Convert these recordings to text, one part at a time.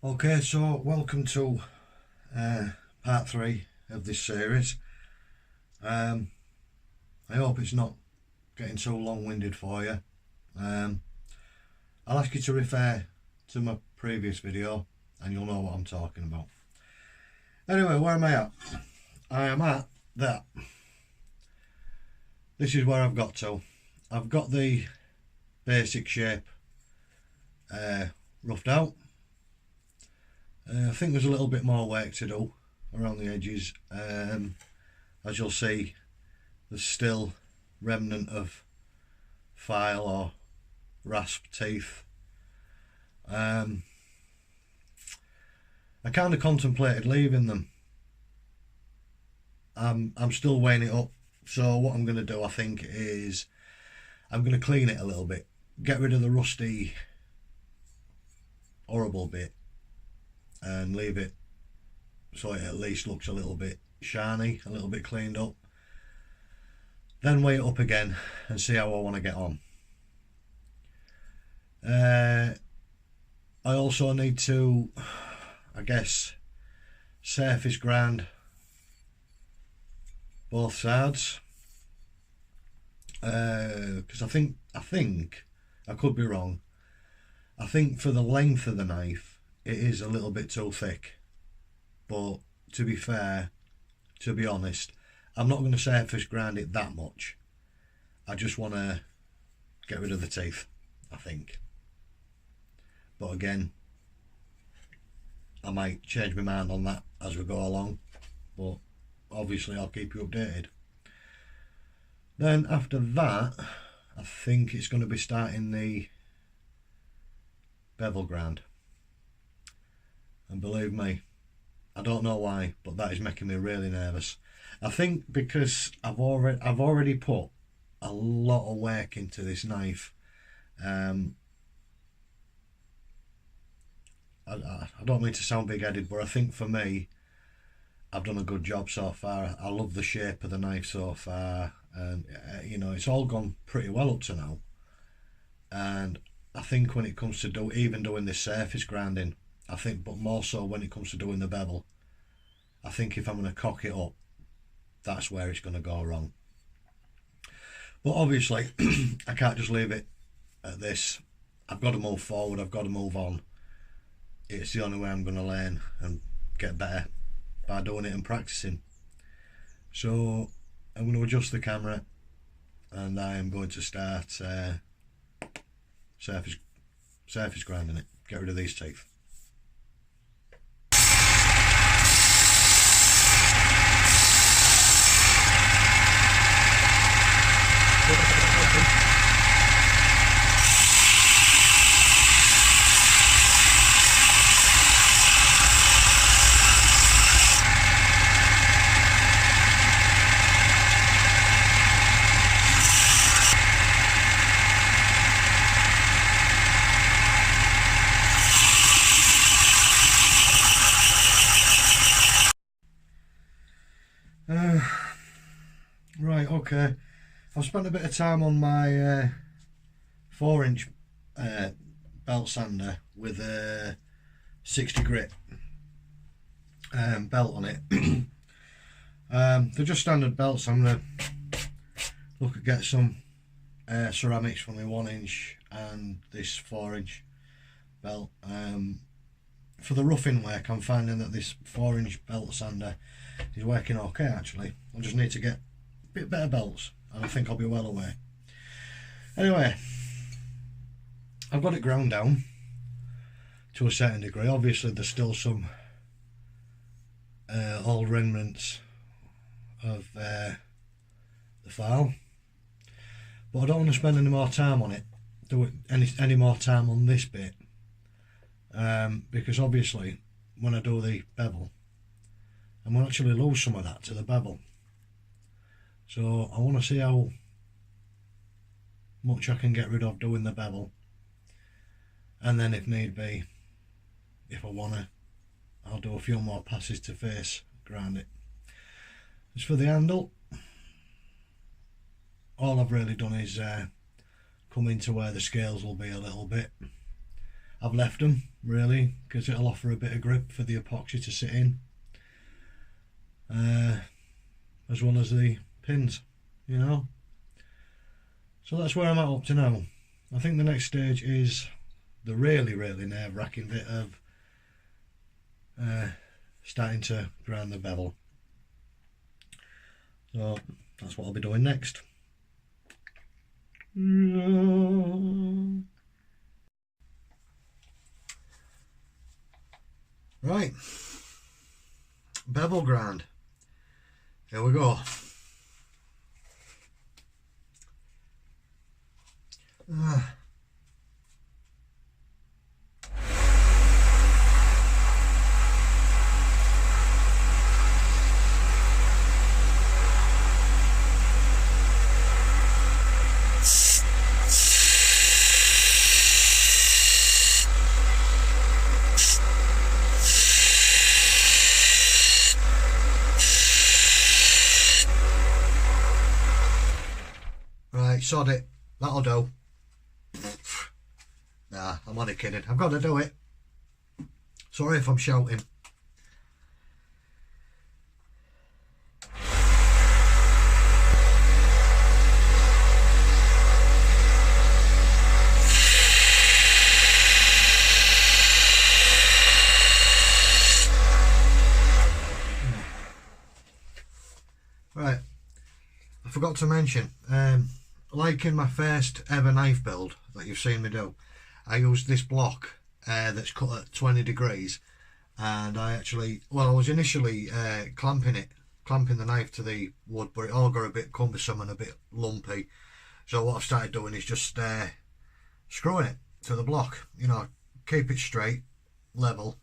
Okay, so welcome to part 3 of this series. I hope it's not getting so long-winded for you. I'll ask you to refer to my previous video and you'll know what I'm talking about. Anyway, where am I at? I am at that. This is where I've got to. I've got the basic shape roughed out. I think there's a little bit more work to do around the edges. As you'll see, there's still remnant of file or rasp teeth. I kind of contemplated leaving them. I'm still weighing it up. So what I'm going to do, I think, is I'm going to clean it a little bit, get rid of the rusty, horrible bit, and leave it so it at least looks a little bit shiny, a little bit cleaned up. Then weigh it up again and see how I want to get on. I also need to, I guess, surface grind both sides, because I think I could be wrong. I think for the length of the knife it is a little bit too thick, but to be fair, to be honest, I'm not going to surface grind it that much. I just want to get rid of the teeth, I think. But again, I might change my mind on that as we go along, but obviously I'll keep you updated. Then after that, I think it's going to be starting the bevel grind. And believe me, I don't know why, but that is making me really nervous. I think because I've already put a lot of work into this knife. I don't mean to sound big-headed, but I think for me, I've done a good job so far. I love the shape of the knife so far, and you know, it's all gone pretty well up to now. And I think when it comes to even doing this surface grinding, I think, but more so when it comes to doing the bevel, I think if I'm going to cock it up, that's where it's going to go wrong. But obviously, I can't just leave it at this. I've got to move forward, I've got to move on. It's the only way I'm going to learn and get better, by doing it and practicing. So I'm going to adjust the camera and I am going to start surface grinding it, get rid of these teeth. Right, okay. I've spent a bit of time on my 4-inch belt sander with a 60 grit belt on it. They're just standard belts. I'm going to look at get some ceramics from my 1-inch and this 4-inch belt. For the roughing work, I'm finding that this 4-inch belt sander is working okay actually. I just need to get a bit better belts and I think I'll be well away. Anyway, I've got it ground down to a certain degree. Obviously there's still some old remnants of the file, but I don't want to spend any more time on it, any more time on this bit, because obviously when I do the bevel, I'm going to actually lose some of that to the bevel. So I want to see how much I can get rid of doing the bevel, and then if need be, if I want to, I'll do a few more passes to face grind it. As for the handle, all I've really done is come into where the scales will be a little bit. I've left them really because it'll offer a bit of grip for the epoxy to sit in, as well as the pins, you know. So that's where I'm at up to now. I think the next stage is the really nerve-wracking bit of starting to grind the bevel. So that's what I'll be doing next. Right, bevel grind. Here we go. Right, sod it. That'll do. Nah, I'm only kidding. I've got to do it. Sorry if I'm shouting. Right, I forgot to mention, like in my first ever knife build that you've seen me do, I used this block that's cut at 20 degrees, and I actually, well, I was initially clamping the knife to the wood, but it all got a bit cumbersome and a bit lumpy. So what I've started doing is just screwing it to the block, you know, keep it straight, level.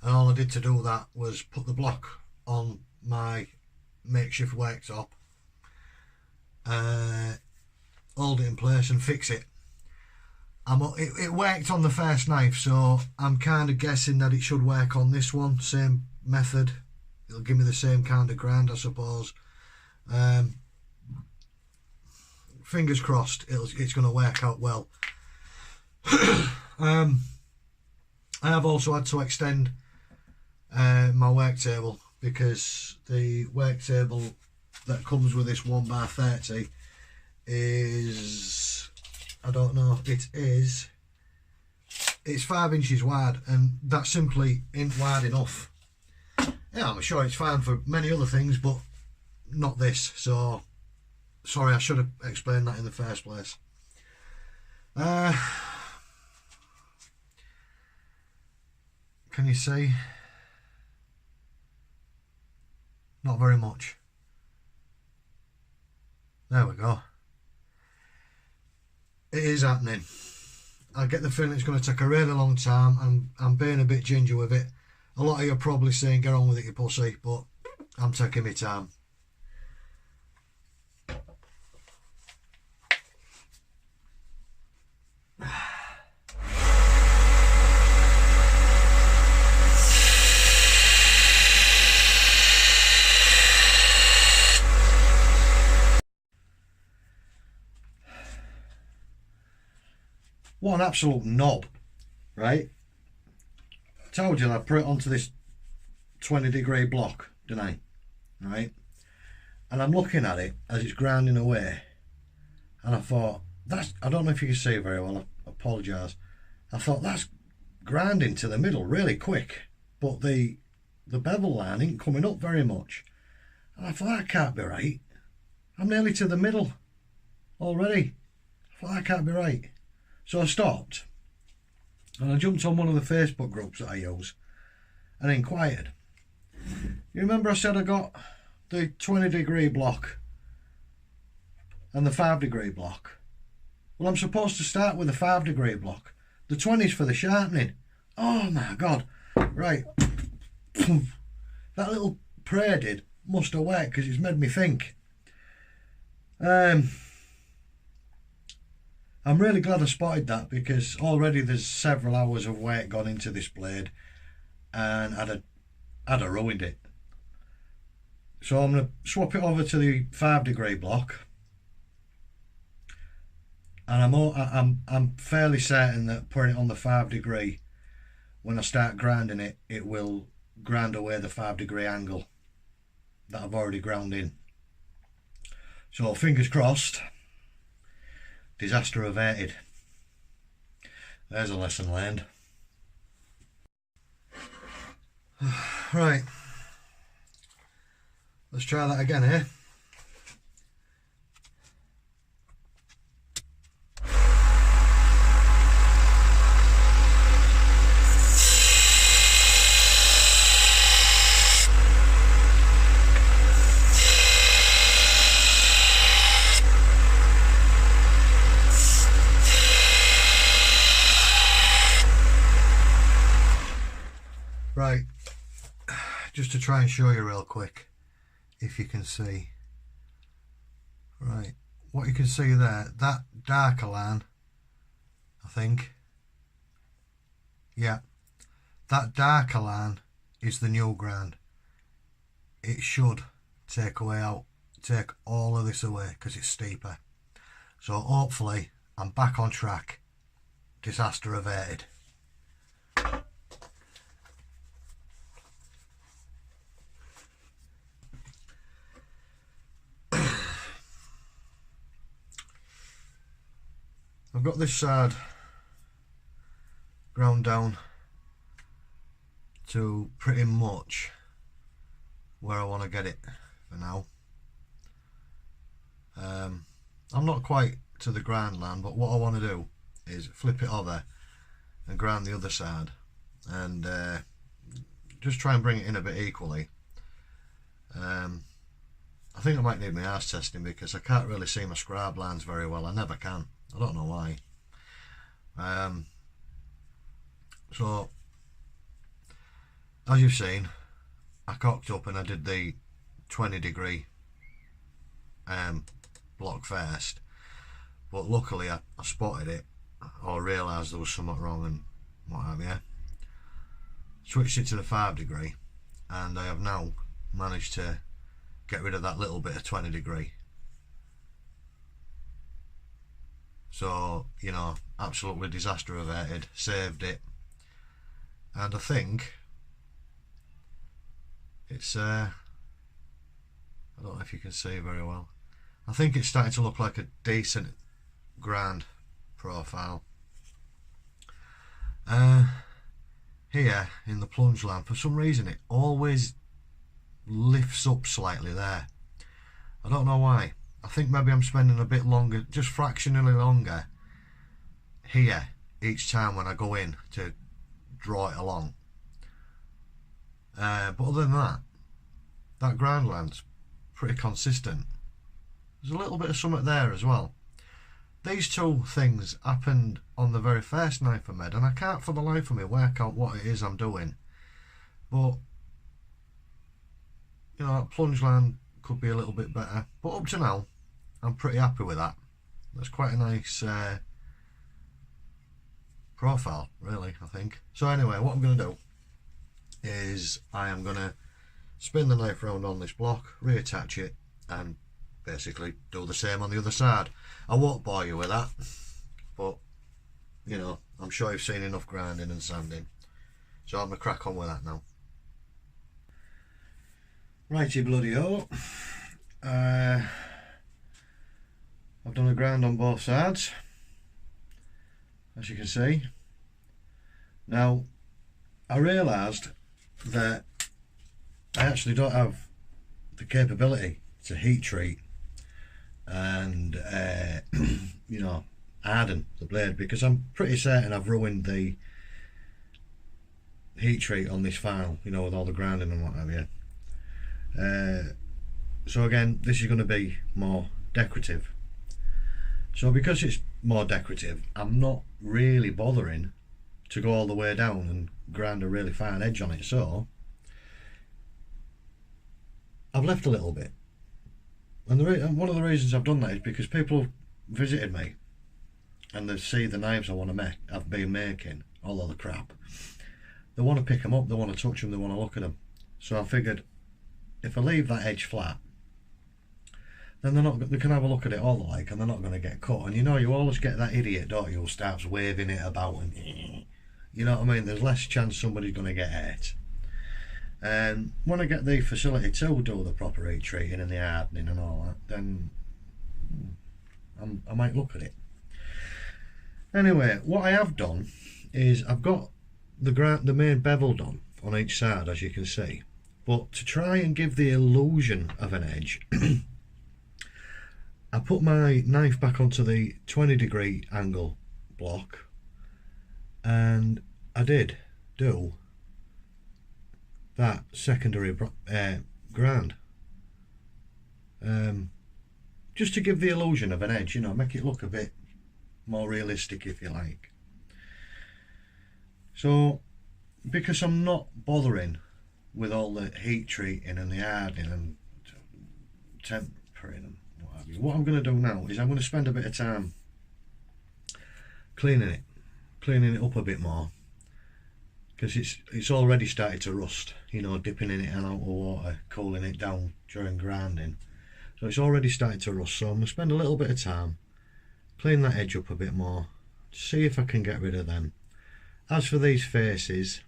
And all I did to do that was put the block on my makeshift worktop, hold it in place and fix it. It worked on the first knife, so I'm kind of guessing that it should work on this one. Same method, it'll give me the same kind of grind, I suppose. Fingers crossed it's going to work out well. I have also had to extend my work table, because the work table that comes with this 1x30 is, I don't know, it's 5 inches wide, and that simply ain't wide enough. Yeah, I'm sure it's fine for many other things, but not this. So sorry, I should have explained that in the first place. Can you see? Not very much. There we go. It is happening. I get the feeling it's going to take a really long time. I'm being a bit ginger with it. A lot of you are probably saying, get on with it, you pussy, but I'm taking my time. What an absolute knob, right? I told you I put it onto this 20-degree block, didn't I? Right? And I'm looking at it as it's grinding away, and I thought, I don't know if you can see very well, I apologise. I thought that's grinding to the middle really quick, but the bevel line ain't coming up very much. And I thought, that can't be right. I'm nearly to the middle already. I thought, that can't be right. So I stopped, and I jumped on one of the Facebook groups that I use and inquired. You remember I said I got the 20-degree block and the 5-degree block? Well, I'm supposed to start with the 5-degree block. The 20's for the sharpening. Oh my God. Right. That little prayer did must have worked, because it's made me think. I'm really glad I spotted that, because already there's several hours of work gone into this blade, and I'd have ruined it. So I'm going to swap it over to the 5-degree block, and I'm fairly certain that putting it on the 5 degree, when I start grinding it, it will grind away the 5 degree angle that I've already ground in. So fingers crossed, disaster averted. There's a lesson learned. Right, let's try that again here. Right, just to try and show you real quick, if you can see. Right, what you can see there, that darker line, I think, yeah, that darker line is the new grind. It should take all of this away because it's steeper. So hopefully I'm back on track. Disaster averted. I've got this side ground down to pretty much where I want to get it for now. I'm not quite to the grind line, but what I want to do is flip it over and grind the other side, and just try and bring it in a bit equally. I think I might need my arse testing because I can't really see my scribe lines very well. I never can. I don't know why. So as you've seen, I cocked up and I did the 20 degree block first, but luckily I spotted it or realised there was something wrong and what have you. Switched it to the 5 degree, and I have now managed to get rid of that little bit of 20 degree. So, you know, absolutely disaster averted, saved it, and I think it's I don't know if you can see very well. I think it's starting to look like a decent grind profile. Here in the plunge lamp, for some reason it always lifts up slightly there. I don't know why. I think maybe I'm spending a bit longer, just fractionally longer here each time when I go in to draw it along. But other than that, that grind line's pretty consistent. There's a little bit of something there as well. These two things happened on the very first knife I made, and I can't for the life of me work out what it is I'm doing. But, you know, that plunge line could be a little bit better, but up to now I'm pretty happy with that. That's quite a nice profile, really, I think. So anyway, what I'm going to do is I am going to spin the knife round on this block, reattach it, and basically do the same on the other side. I won't bore you with that, but you know, I'm sure you've seen enough grinding and sanding, so I'm going to crack on with that now. Righty bloody ho. I've done a grind on both sides, as you can see. Now, I realised that I actually don't have the capability to heat treat and you know, harden the blade, because I'm pretty certain I've ruined the heat treat on this file, you know, with all the grinding and what have you. So again, this is going to be more decorative. So because it's more decorative, I'm not really bothering to go all the way down and grind a really fine edge on it. So I've left a little bit, and one of the reasons I've done that is because people have visited me and they see the knives I want to make, I've been making, all of the crap. They want to pick them up, they want to touch them, they want to look at them. So I figured if I leave that edge flat, then they can have a look at it all like, and they're not going to get cut. And you know, you always get that idiot, don't you, who starts waving it about and you know what I mean. There's less chance somebody's going to get hurt. And when I get the facility to do the proper heat treating and the hardening and all that, then I might look at it. Anyway, what I have done is I've got the main bevel done on each side, as you can see. But to try and give the illusion of an edge, I put my knife back onto the 20-degree angle block, and I did do that secondary grind, just to give the illusion of an edge, you know, make it look a bit more realistic, if you like. So because I'm not bothering with all the heat treating and the hardening and tempering and what have you, what I'm going to do now is I'm going to spend a bit of time cleaning it up a bit more, because it's already started to rust, you know, dipping in it and out of water, cooling it down during grinding. So it's already started to rust, so I'm going to spend a little bit of time clean that edge up a bit more, see if I can get rid of them. As for these faces,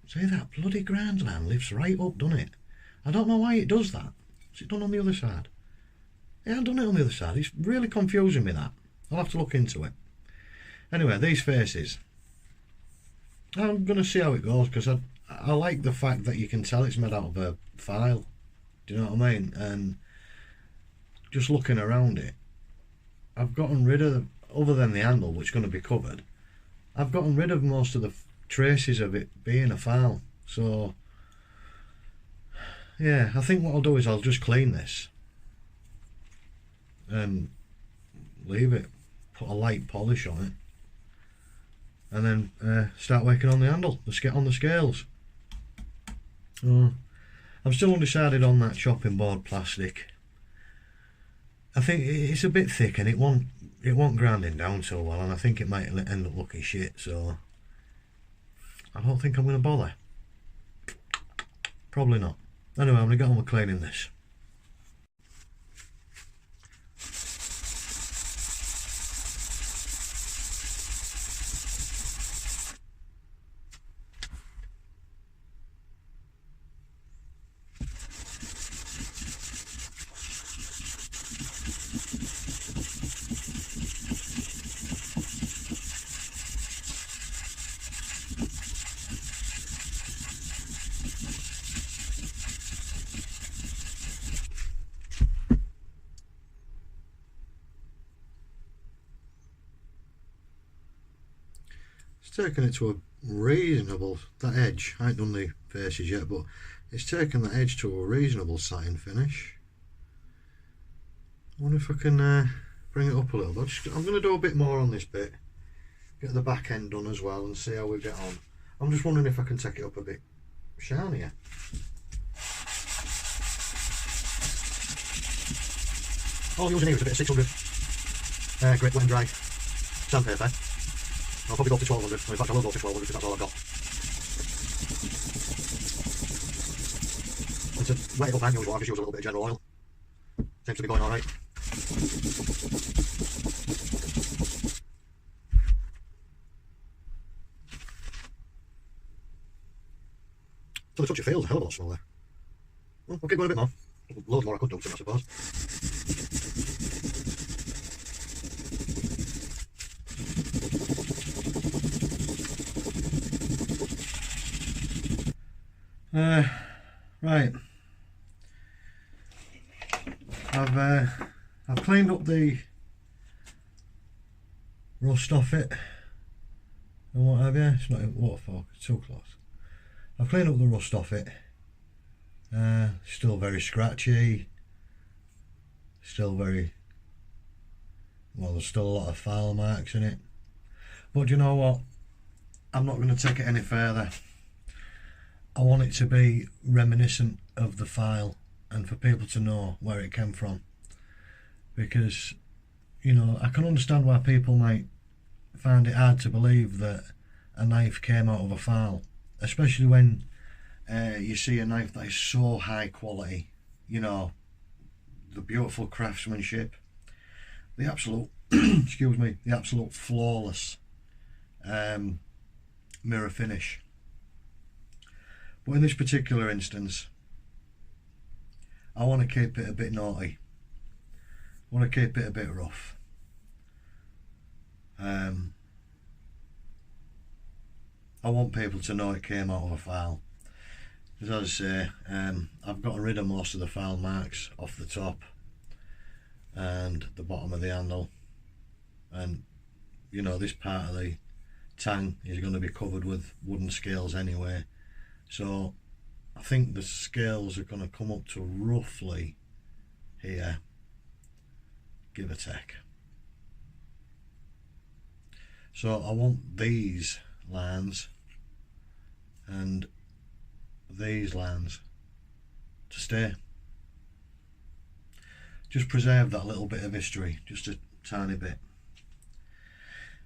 see, that bloody grind line lifts right up, doesn't it? I don't know why it does that. Is it done on the other side? Yeah, I've done it on the other side. It's really confusing me, that. I'll have to look into it. Anyway, these faces, I'm going to see how it goes, because I like the fact that you can tell it's made out of a file. Do you know what I mean? And just looking around it, I've gotten rid of, other than the handle, which is going to be covered, I've gotten rid of most of the traces of it being a file. So yeah, I think what I'll do is I'll just clean this and leave it, put a light polish on it, and then start working on the handle, on the scales. I'm still undecided on that chopping board plastic. I think it's a bit thick and it won't grinding down so well, and I think it might end up looking shit, so I don't think I'm going to bother. Probably not. Anyway, I'm going to get on with cleaning this. Taken it to a reasonable, that edge, I ain't done the faces yet, but it's taken that edge to a reasonable satin finish. I wonder if I can bring it up a little bit. I'm going to do a bit more on this bit, get the back end done as well, and see how we get on. I'm just wondering if I can take it up a bit shinier. All I'm using here is a bit of 600 grit wet and dry sandpaper. I'll probably go up to 1200, in fact I will go up to 1200 because that's all I've got. And to wet it up and use water, just use a little bit of general oil. Seems to be going alright. So the touch it feels a hell of a lot smaller. Well, I'll keep going a bit more. Loads more I could do to it, I suppose. Right, I've cleaned up the rust off it and what have you. It's not a waterfall, it's too close. I've cleaned up the rust off it. Still very scratchy, still very, well, there's still a lot of file marks in it, but you know what, I'm not going to take it any further. I want it to be reminiscent of the file and for people to know where it came from, because, you know, I can understand why people might find it hard to believe that a knife came out of a file, especially when you see a knife that is so high quality, you know, the beautiful craftsmanship, the absolute excuse me, the absolute flawless mirror finish. But in this particular instance, I want to keep it a bit naughty. I want to keep it a bit rough. I want people to know it came out of a file. As I say, I've gotten rid of most of the file marks off the top and the bottom of the handle, and you know, this part of the tang is going to be covered with wooden scales anyway, so I think the scales are going to come up to roughly here, give or take. So I want these lines and these lines to stay. Just preserve that little bit of history, just a tiny bit,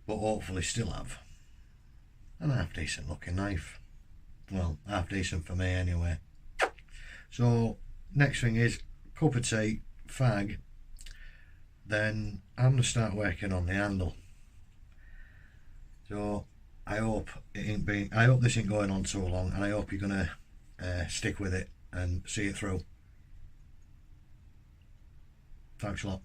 but hopefully still have an half decent looking knife. Well, half decent for me anyway. So next thing is cup of tea, fag, then I'm going to start working on the handle. So I hope this ain't going on too long, and I hope you're going to stick with it and see it through. Thanks a lot.